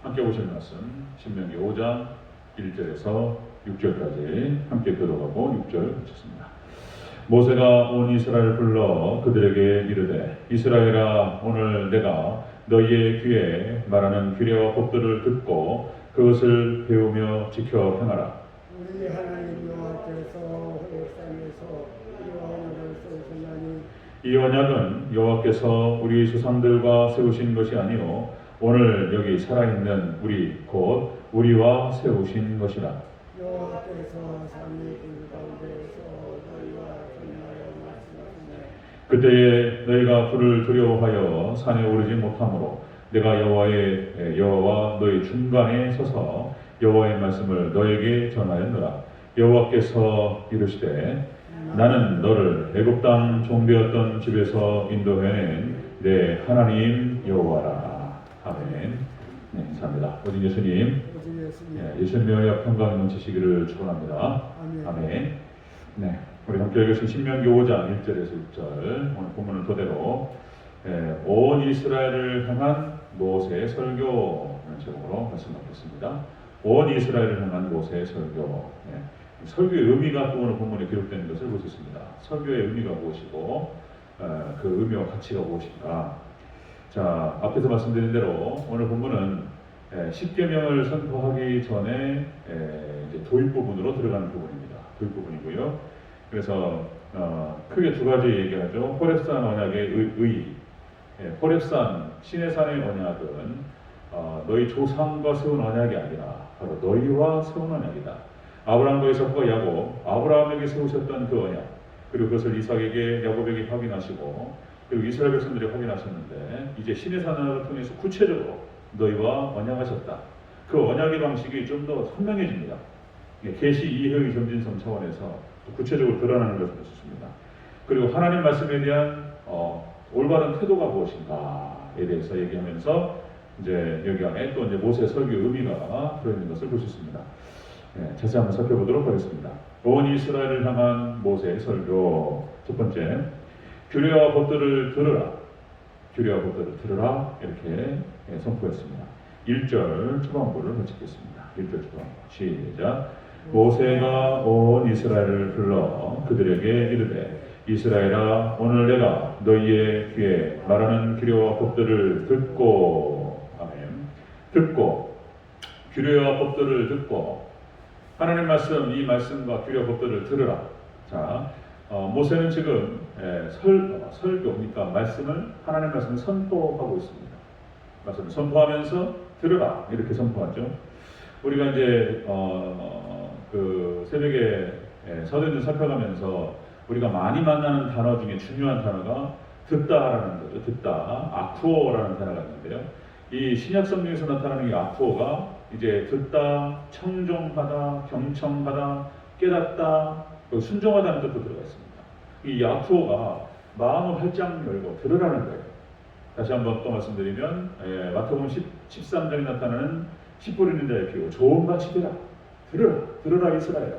함께 보실 말씀 신명기 5장 1절에서 6절까지 함께 들어가고 6절 보겠습니다. 모세가 온 이스라엘을 불러 그들에게 이르되 이스라엘아 오늘 내가 너희의 귀에 말하는 규례와 법들을 듣고 그것을 배우며 지켜 행하라. 우리 하나님 여호와께서 호렙산에서 이 언약을 세우셨나니 이 언약은 여호와께서 우리 조상들과 세우신 것이 아니요 오늘 여기 살아있는 우리 곧 우리와 세우신 것이라. 여호와께서 산의 길 가운데에서 너희와 전하여 말씀하시네. 그때에 너희가 그를 두려워하여 산에 오르지 못하므로 내가 여호와와 너희 중간에 서서 여호와의 말씀을 너에게 전하였노라. 여호와께서 이르시되 나는 너를 애굽 땅 종되었던 집에서 인도해낸 내 하나님 여호와라. 아멘. 네, 감사합니다. 오직 예수님, 오직 예수님. 예수님의 언약 평강 넘치시기를 축원합니다. 아멘. 아멘. 네, 우리 함께 읽으신 신명기 5장 1절에서 6절 오늘 본문을 토대로 온 이스라엘을 향한 모세의 설교라는 제목으로 말씀 나눴습니다. 온 이스라엘을 향한 모세의 설교. 설교의 의미가 또 오늘 본문에 기록되는 것을 볼 수 있습니다. 설교의 의미가 무엇이고 그 의미와 가치가 무엇인가. 자, 앞에서 말씀드린 대로 오늘 본문은 십계명을 선포하기 전에 이제 도입 부분으로 들어가는 부분입니다. 도입 부분이고요. 그래서 크게 두 가지 얘기하죠. 호렙산 언약의 호렙산 시내산의 언약은 너희 조상과 세운 언약이 아니라 바로 너희와 세운 언약이다. 아브라함과 이삭과 야곱, 아브라함에게 세우셨던 그 언약, 그리고 그것을 이삭에게 야곱에게 확인하시고 그리고 이스라엘 백성들이 확인하셨는데 이제 시내산 언약을 통해서 구체적으로 너희와 언약하셨다. 그 언약의 방식이 좀 더 선명해집니다. 계시 이해의 점진성 차원에서 구체적으로 드러나는 것을 볼 수 있습니다. 그리고 하나님 말씀에 대한 올바른 태도가 무엇인가에 대해서 얘기하면서 이제 여기 안에 또 이제 모세 설교 의미가 들어있는 것을 볼 수 있습니다. 자세히 한번 살펴보도록 하겠습니다. 온 이스라엘을 향한 모세의 설교. 첫 번째, 규례와 법들을 들으라. 규례와 법들을 들으라. 이렇게 선포했습니다. 1절 초반부를 같이 읽겠습니다. 1절 초반부. 시작. 모세가 온 이스라엘을 불러 그들에게 이르되 이스라엘아 오늘 내가 너희의 귀에 말하는 규례와 법들을 듣고 아멘. 듣고 규례와 법들을 듣고 하나님 말씀 이 말씀과 규례와 법들을 들으라. 자, 모세는 지금 설교니까 말씀을 하나님 말씀을 선포하고 있습니다. 말씀을 선포하면서 들으라 이렇게 선포하죠. 우리가 이제 그 새벽에 서론을 살펴가면서 우리가 많이 만나는 단어 중에 중요한 단어가 듣다라는 거죠. 듣다, 아쿠오라는 단어가 있는데요. 이 신약 성경에서 나타나는 이 아쿠오가 이제 듣다, 청종하다, 경청하다, 깨닫다, 순종하다는 뜻도 들어가 있습니다. 이 아쿠오가 마음을 활짝 열고 들으라는 거예요. 다시 한번 또 말씀드리면 마태복음 13장에 나타나는 씨 뿌리는 자의 비유, 좋은 밭이 되라. 들으라 이스라엘아.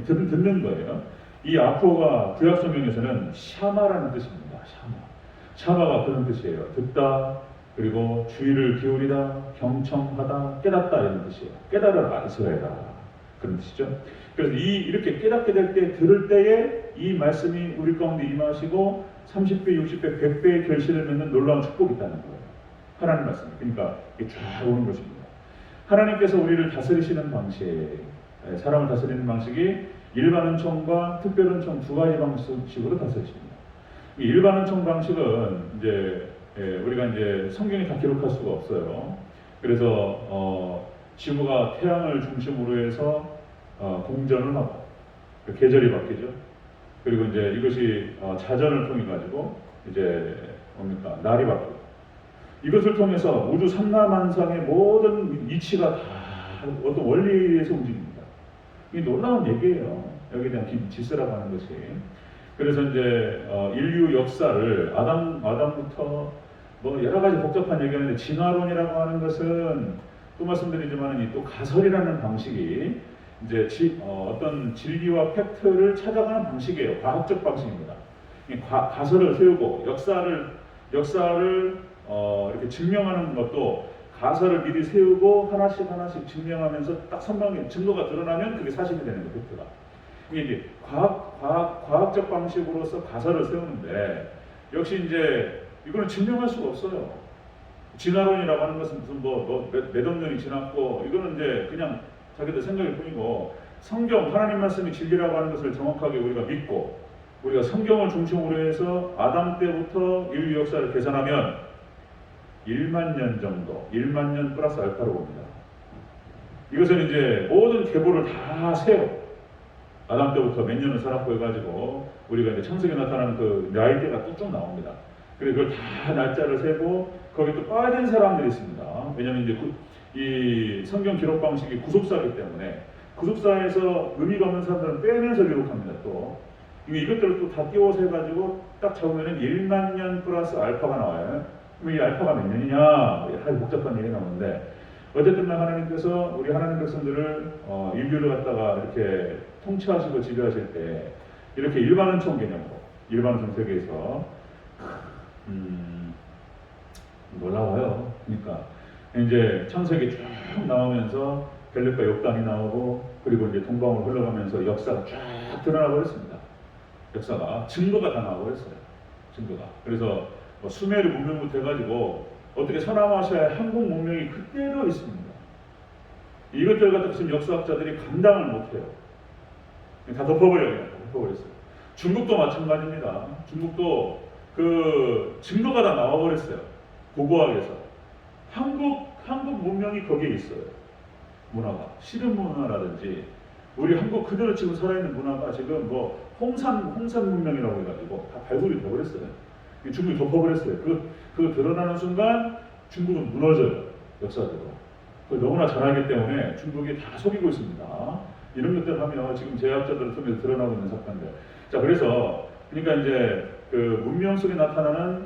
듣는 거예요. 이 아쿠오가 구약 성경에서는 샤마라는 뜻입니다. 샤마가 그런 뜻이에요. 듣다, 그리고 주의를 기울이다, 경청하다, 깨닫다 이런 뜻이에요. 깨달아라 이스라엘아. 그런 뜻이죠. 그래서 이렇게 깨닫게 될 때, 들을 때에 이 말씀이 우리 가운데 임하시고 30배, 60배, 100배의 결실을 맺는 놀라운 축복이 있다는 거예요. 하나님 말씀. 그러니까 이게 쫙 오는 것입니다. 하나님께서 우리를 다스리시는 방식, 사람을 다스리는 방식이 일반 은총과 특별 은총 두 가지 방식으로 다스리십니다. 이 일반 은총 방식은 이제 우리가 이제 성경에 다 기록할 수가 없어요. 그래서 지구가 태양을 중심으로 해서 공전을 하고 계절이 바뀌죠. 그리고 이제 이것이 자전을 통해 가지고 이제 뭡니까 날이 바뀌고 이것을 통해서 우주 삼라만상의 모든 이치가 다 어떤 원리에서 움직입니다. 이 놀라운 얘기예요. 여기에 대한 질서라고 하는 것이. 그래서 이제 인류 역사를 아담부터 뭐 여러 가지 복잡한 얘기하는데 진화론이라고 하는 것은 또 말씀드리지만 또 가설이라는 방식이 이제 어떤 진리와 팩트를 찾아가는 방식이에요. 과학적 방식입니다. 가설을 세우고 역사를 이렇게 증명하는 것도 가설을 미리 세우고 하나씩 하나씩 증명하면서 딱 선명히 증거가 드러나면 그게 사실이 되는 거예요. 팩트가. 이게 이제 과학적 방식으로서 가설을 세우는데 역시 이제 이거는 증명할 수가 없어요. 진화론이라고 하는 것은 무슨 몇 억 년이 지났고 이거는 이제 그냥 자기들 생각일 뿐이고 성경 하나님 말씀이 진리라고 하는 것을 정확하게 우리가 믿고 우리가 성경을 중심으로 해서 아담 때부터 인류 역사를 계산하면 1만 년 정도, 1만 년 플러스 알파로 봅니다. 이것은 이제 모든 계보를 다 세요. 아담 때부터 몇 년을 살았고 해가지고 우리가 이제 창세기에 나타나는 그 나이대가 뚝뚝 나옵니다. 그래서 그걸 다 날짜를 세고 거기 또 빠진 사람들이 있습니다. 왜냐하면 이제 이 성경 기록 방식이 구속사이기 때문에 구속사에서 의미가 없는 사람들은 빼면서 기록합니다. 또 이것들을 또 다 띄워서 해가지고 딱 적으면은 1만 년 플러스 알파가 나와요. 그럼 이 알파가 몇 년이냐? 아주 복잡한 얘기 나오는데 어쨌든 하나님께서 우리 하나님 백성들을 인류를 갖다가 이렇게 통치하시고 지배하실 때 이렇게 일반은총 개념으로 일반은총 세계에서 놀라워요. 그러니까 이제 창세기 쭉 나오면서 벨렉과 욕단이 나오고 그리고 이제 동방으로 흘러가면서 역사가 쫙 드러나 버렸습니다. 역사가 증거가 다 나와 버렸어요. 증거가. 그래서 수메르 문명부터 해가지고 어떻게 서남아시아의 한국 문명이 그대로 있습니다. 이것들 갖다 지금 역사학자들이 감당을 못해요. 다 덮어버려요. 덮어버렸어요. 중국도 마찬가지입니다. 중국도 그 증거가 다 나와버렸어요. 고고학에서. 한국 문명이 거기에 있어요. 문화가. 실은 문화라든지 우리 한국 그대로 지금 살아있는 문화가 지금 홍산 문명이라고 해가지고 다 발굴이 되어버렸어요. 중국이 덮어버렸어요. 그거 드러나는 순간 중국은 무너져요. 역사적으로. 그걸 너무나 잘 알기 때문에 중국이 다 속이고 있습니다. 이런 것들 하면 지금 제약자들을 통해서 드러나고 있는 사건들. 자, 그래서 그러니까 이제 그 문명 속에 나타나는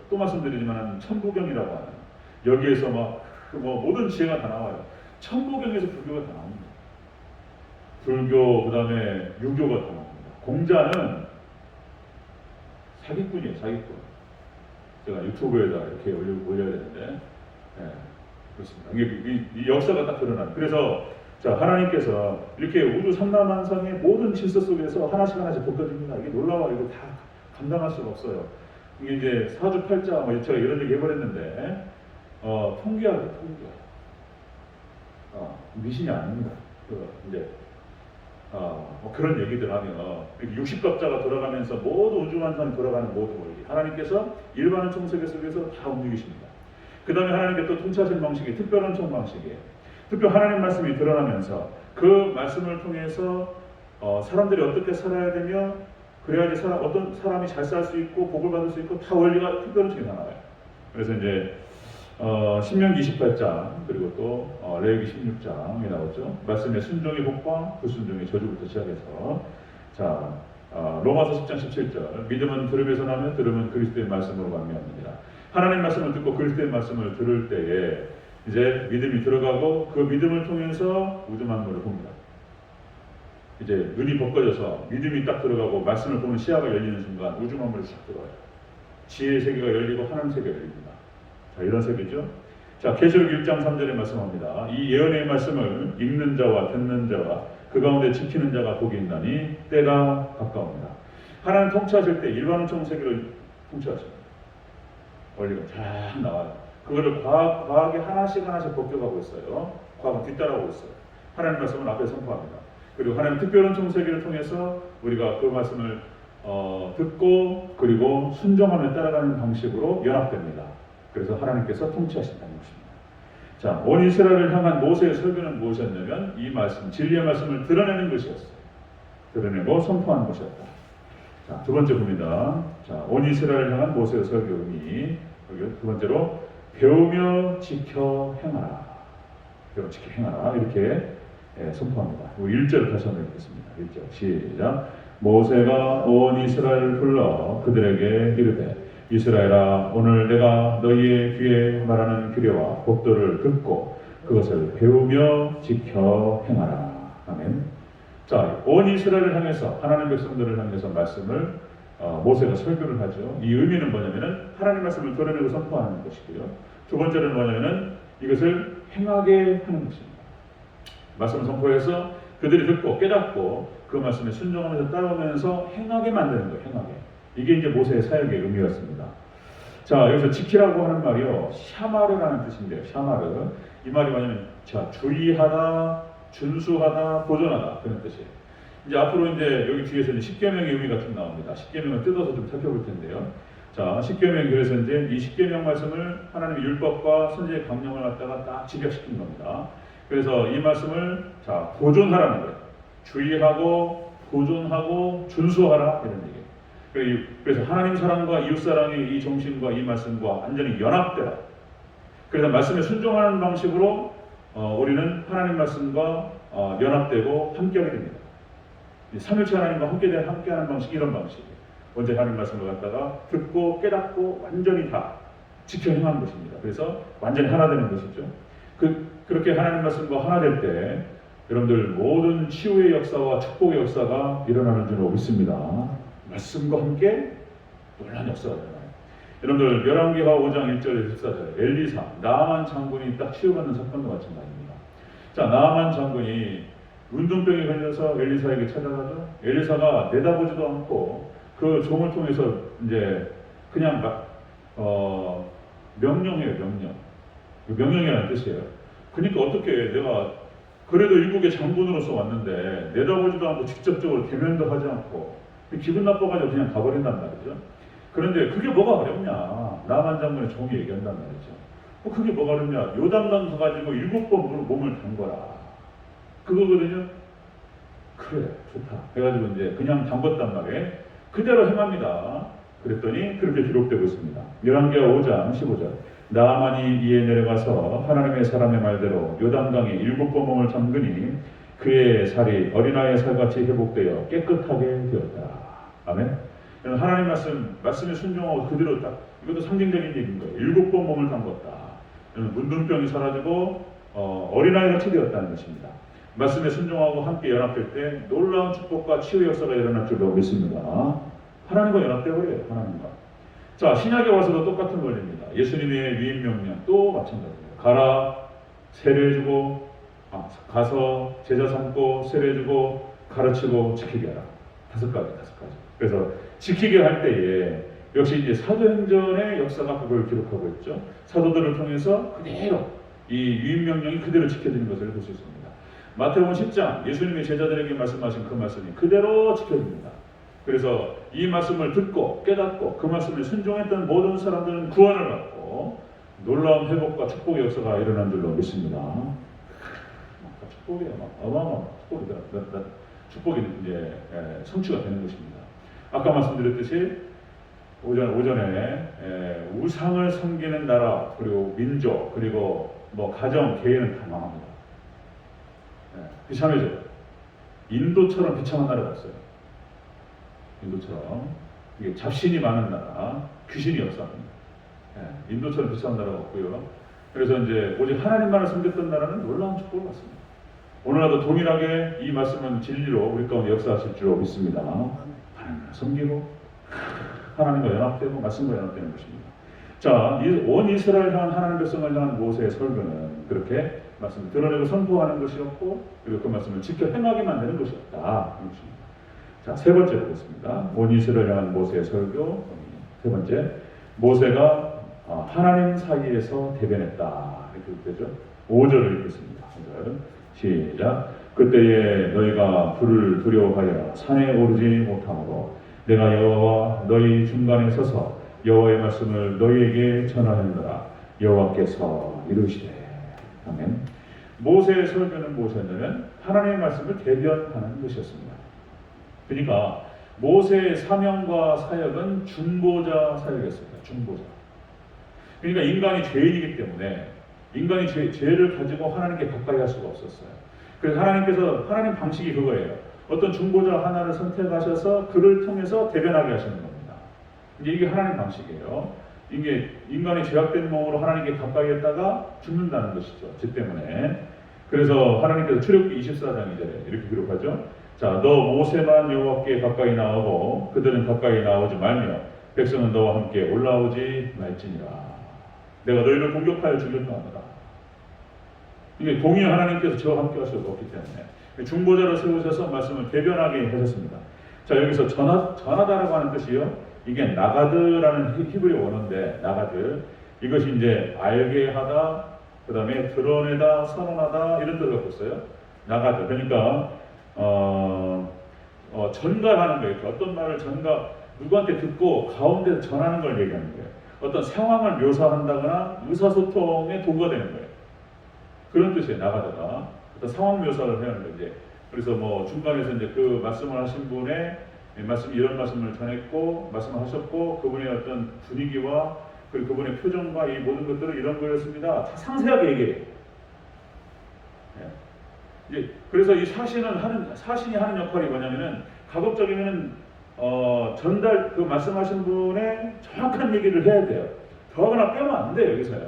또 말씀드리지만 천부경이라고 하는 여기에서 모든 지혜가 다 나와요. 천부경에서 불교가 다 나옵니다. 불교 그다음에 유교가 다 나옵니다. 공자는 사기꾼이에요, 사기꾼. 제가 유튜브에다 이렇게 올려야 되는데, 그렇습니다. 이 역사가 딱 드러나는. 그래서 자 하나님께서 이렇게 우주 삼라만상의 모든 질서 속에서 하나씩 벗겨집니다. 이게 놀라워. 이거 다 감당할 수가 없어요. 이게 이제 사주팔자 제가 이런 얘기 해버렸는데 통계학이에요, 통계학. 미신이 아닙니다. 이제 그런 얘기들 하면 60갑자가 돌아가면서 모두 우주만상이 돌아가는 모든 원리 하나님께서 일반은 총세계 속에서 다 움직이십니다. 그 다음에 하나님께 또 통치하신 방식이 특별한 총 방식이에요. 특별 하나님 말씀이 드러나면서 그 말씀을 통해서 사람들이 어떻게 살아야 되며 그래야지 어떤 사람이 잘 살 수 있고 복을 받을 수 있고 다 원리가 특별한 총이 다 나와요. 그래서 이제 신명기 28장 그리고 또 레위기 16장이 나오죠. 말씀의 순종의 복과 불순종의 저주부터 시작해서 자 로마서 10장 17절 믿음은 들음에서 나며 들음은 그리스도의 말씀으로 말미암느니라. 하나님 말씀을 듣고 그리스도의 말씀을 들을 때에 이제 믿음이 들어가고 그 믿음을 통해서 우주 만물을 봅니다. 이제 눈이 벗겨져서 믿음이 딱 들어가고 말씀을 보는 시야가 열리는 순간 우주 만물이 싹 들어와요. 지혜의 세계가 열리고 하나님 세계가 열립니다. 자, 이런 세계죠. 자, 계시록 1장 3절에 말씀합니다. 이 예언의 말씀을 읽는 자와 듣는 자와 그 가운데 지키는 자가 복이 있나니 때가 가까웁니다. 하나님 통치하실 때 일반은총 세계를 통치하십니다. 원리가 쫙 나와요. 그거를 과학이 하나씩 벗겨가고 있어요. 과학은 뒤따라오고 있어요. 하나님 말씀을 앞에 선포합니다. 그리고 하나님 특별은총 세계를 통해서 우리가 그 말씀을 듣고 그리고 순종하며 따라가는 방식으로 연합됩니다. 그래서 하나님께서 통치하신다는 것입니다. 자, 온 이스라엘을 향한 모세의 설교는 무엇이었냐면 이 말씀, 진리의 말씀을 드러내는 것이었어요. 드러내고 선포하는 것이었다. 자, 두 번째 봅니다. 자, 온 이스라엘을 향한 모세의 설교 의미. 두 번째로 배우며 지켜 행하라. 배우며 지켜 행하라. 이렇게 선포합니다. 1절을 다시 한번 읽겠습니다. 1절 시작. 모세가 온 이스라엘을 불러 그들에게 이르되 이스라엘아 오늘 내가 너희의 귀에 말하는 규례와 법도를 듣고 그것을 배우며 지켜 행하라. 아멘. 자, 온 이스라엘을 향해서 하나님 백성들을 향해서 말씀을 모세가 설교를 하죠. 이 의미는 뭐냐면은 하나님 말씀을 드러내고 선포하는 것이고요. 두 번째는 뭐냐면은 이것을 행하게 하는 것입니다. 말씀을 선포해서 그들이 듣고 깨닫고 그 말씀에 순종하면서 따르면서 행하게 만드는 거예요. 행하게. 이게 이제 모세의 사역의 의미였습니다. 자, 여기서 지키라고 하는 말이요, 샤마르라는 뜻인데요. 샤마르. 이 말이 뭐냐면, 자, 주의하다, 준수하다, 보존하다, 그런 뜻이에요. 이제 앞으로 이제 여기 뒤에서 이제 십계명의 의미가 좀 나옵니다. 십계명을 뜯어서 좀 살펴볼 텐데요. 자, 십계명, 그래서 이제 이 십계명 말씀을 하나님의 율법과 선지의 강령을 갖다가 딱 집약시킨 겁니다. 그래서 이 말씀을 자, 보존하라는 거예요. 주의하고 보존하고 준수하라, 이런 얘기예요. 그래서 하나님 사랑과 이웃 사랑의 이 정신과 이 말씀과 완전히 연합되라. 그래서 말씀에 순종하는 방식으로 우리는 하나님 말씀과 연합되고 함께하게 됩니다. 삼일체 하나님과 함께하는 방식, 이런 방식이에요. 먼저 하나님 말씀을 갖다가 듣고 깨닫고 완전히 다 지켜 행하는 것입니다. 그래서 완전히 하나 되는 것이죠. 그렇게 하나님 말씀과 하나 될 때 여러분들 모든 치유의 역사와 축복의 역사가 일어나는 줄 믿습니다. 말씀과 함께 놀라운 역사가 일어나요. 여러분들 열왕기하 5장 1절에서 14절 엘리사, 나아만 장군이 딱 치유받는 사건도 마찬가지입니다. 자, 나아만 장군이 운동병에 걸려서 엘리사에게 찾아가죠. 엘리사가 내다보지도 않고 그 종을 통해서 이제 그냥 명령해요. 명령이라는 뜻이에요. 그러니까 어떻게 내가 그래도 일국의 장군으로서 왔는데 내다보지도 않고 직접적으로 대면도 하지 않고 기분 나빠가지고 그냥 가버린단 말이죠. 그런데 그게 뭐가 어렵냐. 나만 장군의 종이 얘기한단 말이죠. 그게 뭐가 어렵냐. 요단강 가가지고 7번 몸을 담거라. 그거거든요. 그래, 좋다. 그래가지고 이제 그냥 담궜단 말이에요. 그대로 행합니다. 그랬더니 그렇게 기록되고 있습니다. 열왕기하 5장 15절. 나아만이 이에 내려가서 하나님의 사람의 말대로 요단강에 7번 몸을 담그니 그의 살이 어린아이의 살같이 회복되어 깨끗하게 되었다. 아멘. 하나님 말씀에 순종하고 그대로 딱, 이것도 상징적인 얘기인 거예요. 7번 몸을 담궜다. 문둥병이 사라지고 어린아이같이 되었다는 것입니다. 말씀에 순종하고 함께 연합될 때 놀라운 축복과 치유 역사가 일어날 줄로 믿습니다. 하나님과 연합되어버려요. 하나님과. 자, 신약에 와서도 똑같은 원리입니다. 예수님의 위임 명령 또 마찬가지입니다. 가라, 세례해주고, 가서 제자 삼고 세례해주고 가르치고 지키게 하라. 5가지. 그래서 지키게 할 때에 역시 이제 사도행전의 역사가 그걸 기록하고 있죠. 사도들을 통해서 그대로 이 위임 명령이 그대로 지켜지는 것을 볼 수 있습니다. 마태복음 10장 예수님이 제자들에게 말씀하신 그 말씀이 그대로 지켜집니다. 그래서 이 말씀을 듣고 깨닫고 그 말씀을 순종했던 모든 사람들은 구원을 받고 놀라운 회복과 축복의 역사가 일어난 줄로 믿습니다. 축복이 어마어마한 축복이 이제 성취가 되는 것입니다. 아까 말씀드렸듯이 오전에 우상을 섬기는 나라 그리고 민족 그리고 뭐 가정 개인은 다 망합니다. 비참해져. 인도처럼 비참한 나라가 없어요. 인도처럼 이게 잡신이 많은 나라, 귀신이 역사합니다. 인도처럼 비참한 나라가 없고요. 그래서 이제 오직 하나님만을 섬겼던 나라는 놀라운 축복을 받습니다. 오늘날도 동일하게 이 말씀은 진리로 우리 가운데 역사하실 줄 믿습니다. 하나님을 섬기고 하나님과 연합되고 말씀과 연합되는 것입니다. 자, 온 이스라엘 향한 하나님 백성을 향한 모세의 설교는 그렇게 말씀을 드러내고 선포하는 것이었고 그리고 그 말씀을 지켜 행하게 만드는 것이었다. 자, 세 번째 보겠습니다. 온 이스라엘 향한 모세의 설교. 세 번째, 모세가 하나님 사이에서 대변했다. 이렇게 되죠. 5절을 읽겠습니다. 5절. 시작. 그때에 너희가 불을 두려워하여 산에 오르지 못하므로 내가 여호와와 너희 중간에 서서 여호와의 말씀을 너희에게 전하였노라. 여호와께서 이르시되. 아멘. 모세의 설교는 무엇이었냐면 하나님의 말씀을 대변하는 것이었습니다. 그러니까 모세의 사명과 사역은 중보자 사역이었습니다. 중보자. 그러니까 인간이 죄인이기 때문에 인간이 죄를 가지고 하나님께 가까이 할 수가 없었어요. 그래서 하나님께서 하나님 방식이 그거예요. 어떤 중보자 하나를 선택하셔서 그를 통해서 대변하게 하시는 겁니다. 이게 하나님 방식이에요. 이게 인간이 죄악된 몸으로 하나님께 가까이 했다가 죽는다는 것이죠. 죄 때문에. 그래서 하나님께서 출애굽기 24장 2절에 이렇게 기록하죠. 자, 너 모세만 여호와께 가까이 나오고 그들은 가까이 나오지 말며 백성은 너와 함께 올라오지 말지니라. 내가 너희를 공격하여 죽였다 하더라. 이게 공의 하나님께서 저와 함께 하실 수 없기 때문에 중보자로 세우셔서 말씀을 대변하게 하셨습니다. 자, 여기서 전하다라고 하는 뜻이요, 이게 나가드라는 히브리 원어인데, 나가드, 이것이 이제 알게 하다, 그 다음에 드러내다, 선언하다, 이런 뜻을 갖고 있어요. 나가드. 그러니까 전가하는 거예요. 어떤 말을 누구한테 듣고 가운데서 전하는 걸 얘기하는 거예요. 어떤 상황을 묘사한다거나 의사소통의 도구가 되는 거예요. 그런 뜻이에요. 나가다가 어떤 상황 묘사를 해야 하는 거죠. 그래서 뭐 중간에서 이제 그 말씀을 하신 분의 이런 말씀을 전했고 말씀을 하셨고, 그분의 어떤 분위기와 그리고 그분의 표정과 이 모든 것들은 이런 거였습니다. 다 상세하게 얘기해요. 이제 그래서 이 사신이 하는 역할이 뭐냐면은, 가급적이면은 전달, 그 말씀하신 분의 정확한 얘기를 해야 돼요. 더하거나 빼면 안 돼요. 여기서요.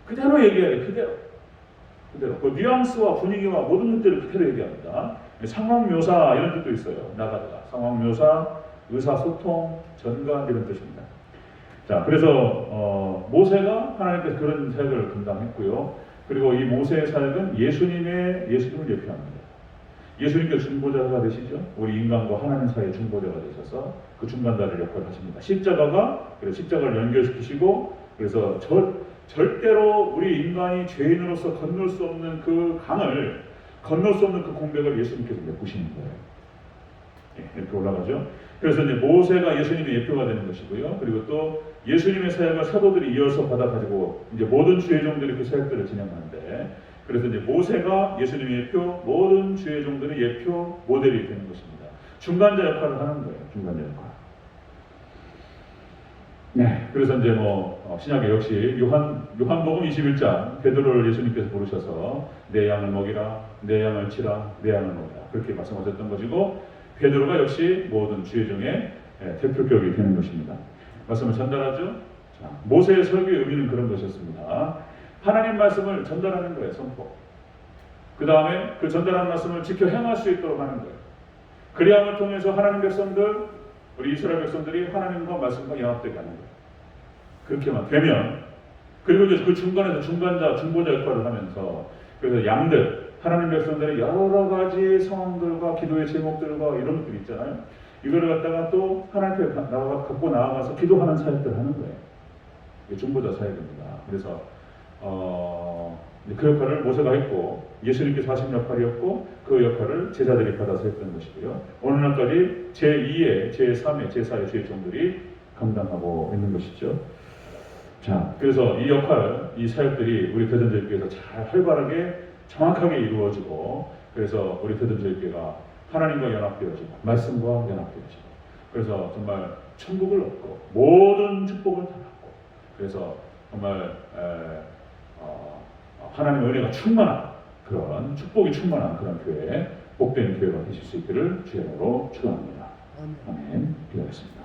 그대로 얘기해야 돼요. 그대로. 그 뉘앙스와 분위기와 모든 것들을 그대로 얘기합니다. 상황 묘사 이런 뜻도 있어요. 나가다가 상황 묘사, 의사소통, 전가 이런 뜻입니다. 자, 그래서 모세가 하나님께서 그런 사역을 감당했고요. 그리고 이 모세의 사역은 예수님을 예표합니다. 예수님께서 중보자가 되시죠. 우리 인간과 하나님 사이의 중보자가 되셔서 그 중간다리를 역할을 하십니다. 그래서 십자가를 연결시키시고, 그래서 절대로 우리 인간이 죄인으로서 건널 수 없는 그 강을, 건널 수 없는 그 공백을 예수님께서 메꾸시는 거예요. 이렇게 올라가죠. 그래서 이제 모세가 예수님의 예표가 되는 것이고요. 그리고 또 예수님의 사역을 사도들이 이어서 받아가지고 이제 모든 주의 종들이 그 사역들을 진행하는데, 그래서 이제 모세가 예수님의 예표, 모든 주의 종들의 예표 모델이 되는 것입니다. 중간자 역할을 하는 거예요. 중간자 역할. 네, 그래서 이제 신약에 역시 요한복음 21장 베드로를 예수님께서 부르셔서 내 양을 먹이라, 내 양을 치라, 내 양을 먹이라, 그렇게 말씀하셨던 것이고, 베드로가 역시 모든 주의 종의 대표격이 되는 것입니다. 말씀을 전달하죠. 자, 모세의 설교의 의미는 그런 것이었습니다. 하나님 말씀을 전달하는 거예요. 선포. 그 다음에 그 전달한 말씀을 지켜 행할 수 있도록 하는 거예요. 그리함을 통해서 하나님 백성들, 우리 이스라엘 백성들이 하나님과 말씀과 연합되게 하는 거예요. 그렇게만 되면, 그리고 이제 그 중간에서 중보자 역할을 하면서, 그래서 양들, 하나님 백성들의 여러 가지 상황들과 기도의 제목들과 이런 것들이 있잖아요. 이거를 갖다가 또 하나님께 갖고 나아가서 기도하는 사역들을 하는 거예요. 이게 중보자 사역입니다. 그래서 그 역할을 모세가 했고, 예수님께서 하신 역할이었고, 그 역할을 제자들이 받아서 했던 것이고요. 오늘날까지 제2의, 제3의, 제4의 주의 종들이 감당하고 있는 것이죠. 자, 그래서 이 역할, 이 사역들이 우리 대전제일교회에서 잘 활발하게 정확하게 이루어지고, 그래서 우리 대전제일교회가 하나님과 연합되어지고 말씀과 연합되어지고, 그래서 정말 천국을 얻고 모든 축복을 다 받고, 그래서 정말 하나님의 은혜가 충만한 그런 축복이 충만한 그런 교회, 복된 교회가 되실 수 있기를 주의 이름으로 축원합니다. 아멘. 기도하겠습니다.